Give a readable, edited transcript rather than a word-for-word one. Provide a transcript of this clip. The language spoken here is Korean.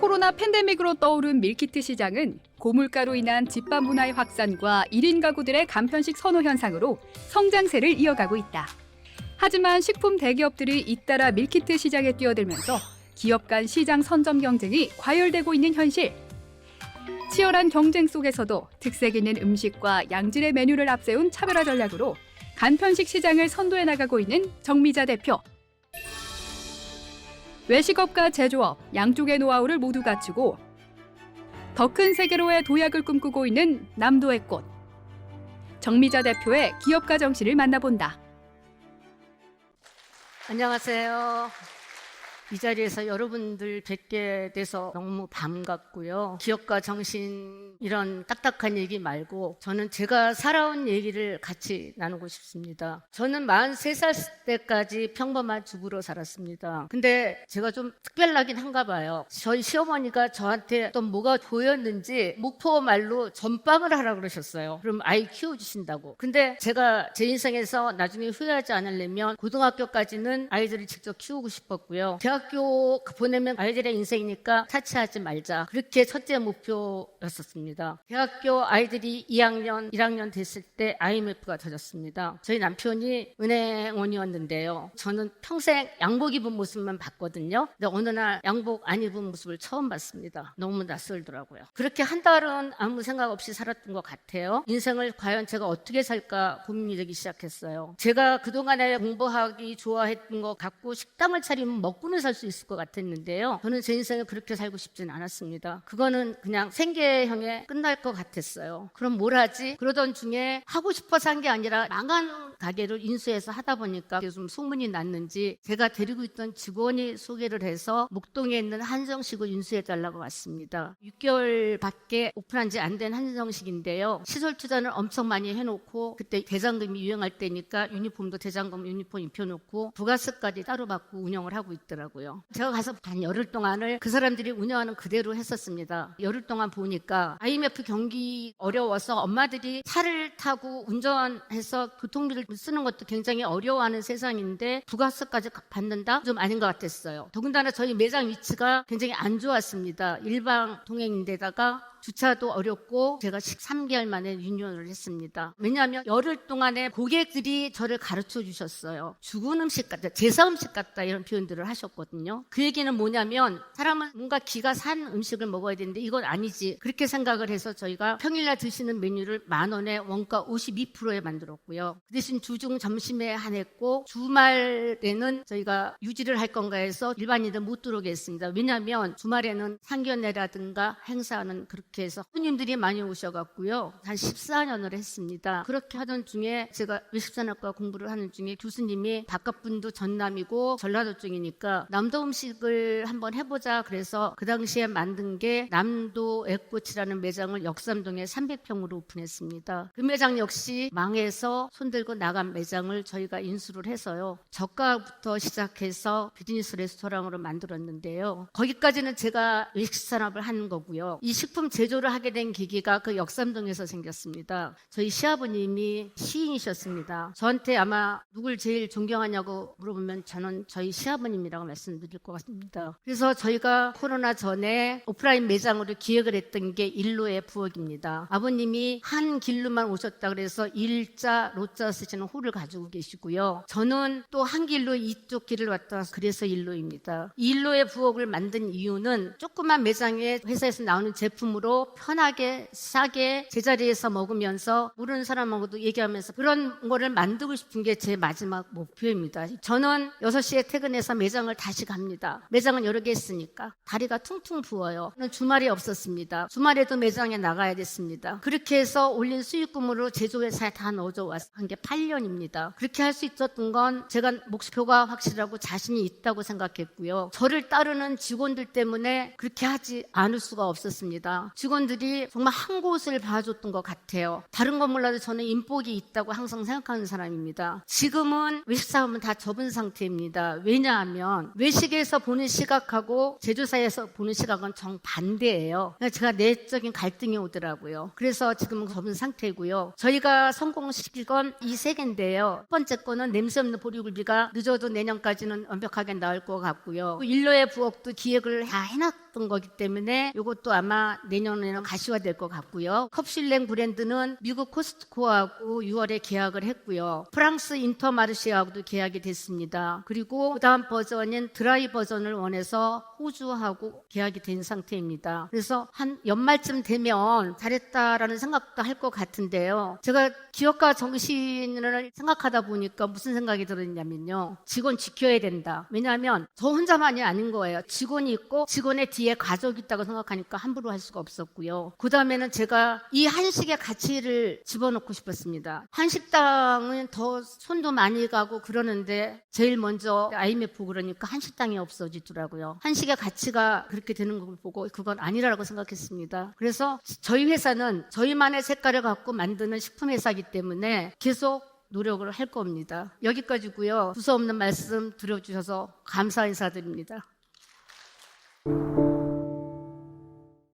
코로나 팬데믹으로 떠오른 밀키트 시장은 고물가로 인한 집밥 문화의 확산과 1인 가구들의 간편식 선호 현상으로 성장세를 이어가고 있다. 하지만 식품 대기업들이 잇따라 밀키트 시장에 뛰어들면서 기업 간 시장 선점 경쟁이 과열되고 있는 현실. 치열한 경쟁 속에서도 특색 있는 음식과 양질의 메뉴를 앞세운 차별화 전략으로 간편식 시장을 선도해 나가고 있는 정미자 대표. 외식업과 제조업, 양쪽의 노하우를 모두 갖추고 더 큰 세계로의 도약을 꿈꾸고 있는 남도의 꽃. 정미자 대표의 기업가 정신을 만나본다. 안녕하세요. 이 자리에서 여러분들 뵙게 돼서 너무 반갑고요. 기업가 정신 이런 딱딱한 얘기 말고 저는 제가 살아온 얘기를 같이 나누고 싶습니다. 저는 43살 때까지 평범한 주부로 살았습니다. 근데 제가 좀 특별하긴 한가 봐요. 저희 시어머니가 저한테 또 뭐가 보였는지 목포 말로 전빵을 하라고 그러셨어요. 그럼 아이 키워주신다고. 근데 제가 제 인생에서 나중에 후회하지 않으려면 고등학교까지는 아이들을 직접 키우고 싶었고요. 대학교 보내면 아이들의 인생이니까 타치하지 말자. 그렇게 첫째 목표였었습니다. 대학교 아이들이 2학년, 1학년 됐을 때 IMF가 터졌습니다. 저희 남편이 은행원이었는데요. 저는 평생 양복 입은 모습만 봤거든요. 근데 어느 날 양복 안 입은 모습을 처음 봤습니다. 너무 낯설더라고요. 그렇게 한 달은 아무 생각 없이 살았던 것 같아요. 인생을 과연 제가 어떻게 살까 고민이 되기 시작했어요. 제가 그동안에 공부하기 좋아했던 것 같고 식당을 차리면 먹고는 살 수 있을 것 같았는데요. 저는 제 인생을 그렇게 살고 싶진 않았습니다. 그거는 그냥 생계형에 끝날 것 같았어요. 그럼 뭘 하지? 그러던 중에 하고 싶어서 한 게 아니라 망한 가게를 인수해서 하다 보니까 좀 소문이 났는지 제가 데리고 있던 직원이 소개를 해서 목동에 있는 한정식을 인수해달라고 왔습니다. 6개월밖에 오픈한 지 안 된 한정식인데요. 시설 투자는 엄청 많이 해놓고 그때 대장금이 유행할 때니까 유니폼도 대장금 유니폼 입혀놓고 부가세까지 따로 받고 운영을 하고 있더라고요. 제가 가서 한 열흘 동안을 그 사람들이 운영하는 그대로 했었습니다. 열흘 동안 보니까 IMF 경기 어려워서 엄마들이 차를 타고 운전해서 교통비를 쓰는 것도 굉장히 어려워하는 세상인데 부가세까지 받는다? 좀 아닌 것 같았어요. 더군다나 저희 매장 위치가 굉장히 안 좋았습니다. 일방 통행인데다가 주차도 어렵고 제가 13개월 만에 유니온을 했습니다. 왜냐하면 열흘 동안에 고객들이 저를 가르쳐 주셨어요. 죽은 음식 같다, 제사 음식 같다 이런 표현들을 하셨거든요. 그 얘기는 뭐냐면 사람은 뭔가 기가 산 음식을 먹어야 되는데 이건 아니지. 그렇게 생각을 해서 저희가 평일날 드시는 메뉴를 10,000원에 원가 52%에 만들었고요. 그 대신 주중 점심에 한했고 주말에는 저희가 유지를 할 건가 해서 일반인들 못 들어오게 했습니다. 왜냐하면 주말에는 상견례라든가 행사는 그렇게 해서 손님들이 많이 오셔갖고요. 한 14년을 했습니다. 그렇게 하던 중에 제가 외식산업과 공부를 하는 중에 교수님이 바깥분도 전남이고 전라도 쪽이니까 남도 음식을 한번 해보자 그래서 그 당시에 만든 게 남도 애꽃이라는 매장을 역삼동에 300평으로 오픈했습니다. 그 매장 역시 망해서 손들고 나간 매장을 저희가 인수를 해서요. 저가부터 시작해서 비즈니스 레스토랑으로 만들었는데요. 거기까지는 제가 외식산업을 한 거고요. 이 식품 제조를 하게 된 계기가 그 역삼동에서 생겼습니다. 저희 시아버님이 시인이셨습니다. 저한테 아마 누굴 제일 존경하냐고 물어보면 저는 저희 시아버님이라고 말씀드릴 것 같습니다. 그래서 저희가 코로나 전에 오프라인 매장으로 기획을 했던 게 일로의 부엌입니다. 아버님이 한 길로만 오셨다 그래서 일자, 로자 쓰시는 호를 가지고 계시고요. 저는 또 한 길로 이쪽 길을 왔다 그래서 일로입니다. 일로의 부엌을 만든 이유는 조그만 매장에 회사에서 나오는 제품으로 편하게 싸게 제자리에서 먹으면서 모르는 사람하고도 얘기하면서 그런 거를 만들고 싶은 게 제 마지막 목표입니다. 저는 6시에 퇴근해서 매장을 다시 갑니다. 매장은 여러 개 있으니까 다리가 퉁퉁 부어요. 주말이 없었습니다. 주말에도 매장에 나가야 됐습니다. 그렇게 해서 올린 수익금으로 제조회사에 다 넣어줘 왔 한 게 8년입니다. 그렇게 할 수 있었던 건 제가 목표가 확실하고 자신이 있다고 생각했고요. 저를 따르는 직원들 때문에 그렇게 하지 않을 수가 없었습니다. 직원들이 정말 한 곳을 봐줬던 것 같아요. 다른 건 몰라도 저는 인복이 있다고 항상 생각하는 사람입니다. 지금은 외식사업은 다 접은 상태입니다. 왜냐하면 외식에서 보는 시각하고 제조사에서 보는 시각은 정반대예요. 제가 내적인 갈등이 오더라고요. 그래서 지금은 접은 상태고요. 저희가 성공시킬 건 이 세 개인데요. 첫 번째 거는 냄새 없는 보리굴비가 늦어도 내년까지는 완벽하게 나올 것 같고요. 일로의 부엌도 기획을 다 해놨고 했었던 거기 때문에 이것도 아마 내년에는 가시화될 것 같고요. 컵슐랭 브랜드는 미국 코스트코하고 6월에 계약을 했고요. 프랑스 인터마르쉐하고도 계약이 됐습니다. 그리고 그다음 버전인 드라이 버전을 원해서 호주하고 계약이 된 상태입니다. 그래서 한 연말쯤 되면 잘했다라는 생각도 할 것 같은데요. 제가 기업가 정신을 생각하다 보니까 무슨 생각이 들었냐면요. 직원 지켜야 된다. 왜냐하면 저 혼자만이 아닌 거예요. 직원이 있고 직원의 뒤에 가족이 있다고 생각하니까 함부로 할 수가 없었고요. 그 다음에는 제가 이 한식의 가치를 집어넣고 싶었습니다. 한식당은 더 손도 많이 가고 그러는데 제일 먼저 IMF 그러니까 한식당이 없어지더라고요. 한식의 가치가 그렇게 되는 걸 보고 그건 아니라고 생각했습니다. 그래서 저희 회사는 저희만의 색깔을 갖고 만드는 식품회사이기 때문에 계속 노력을 할 겁니다. 여기까지고요. 두서없는 말씀 들어주셔서 감사 인사드립니다.